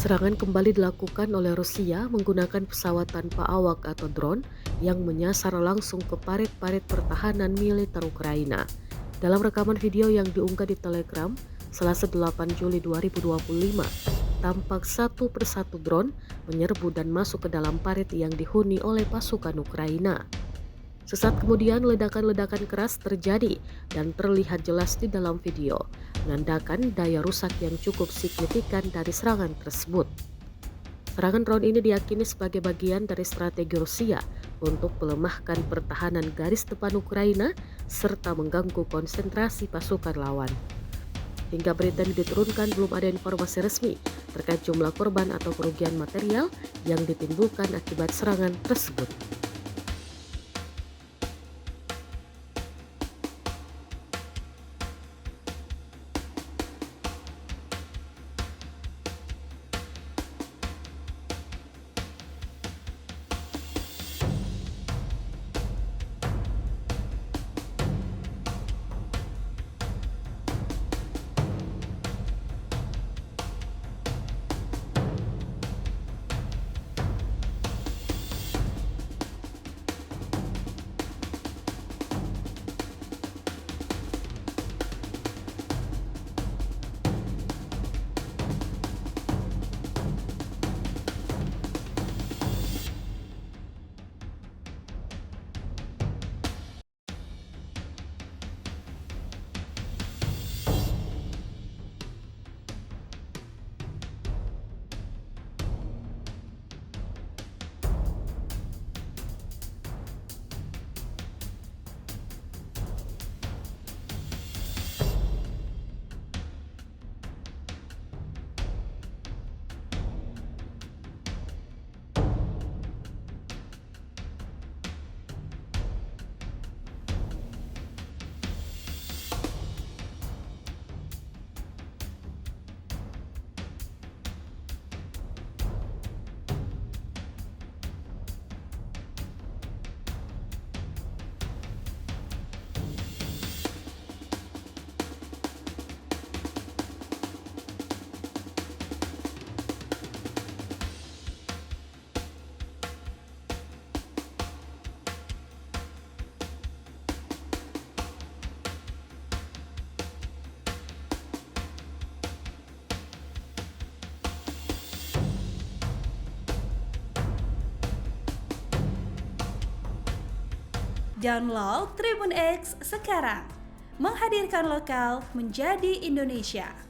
Serangan kembali dilakukan oleh Rusia menggunakan pesawat tanpa awak atau drone yang menyasar langsung ke parit-parit pertahanan militer Ukraina. Dalam rekaman video yang diunggah di Telegram, Selasa 8 Juli 2025, tampak satu persatu drone menyerbu dan masuk ke dalam parit yang dihuni oleh pasukan Ukraina. Sesaat kemudian ledakan-ledakan keras terjadi dan terlihat jelas di dalam video, menandakan daya rusak yang cukup signifikan dari serangan tersebut. Serangan drone ini diyakini sebagai bagian dari strategi Rusia untuk melemahkan pertahanan garis depan Ukraina serta mengganggu konsentrasi pasukan lawan. Hingga berita ini diturunkan belum ada informasi resmi terkait jumlah korban atau kerugian material yang ditimbulkan akibat serangan tersebut. Download Tribun X sekarang, menghadirkan lokal menjadi Indonesia.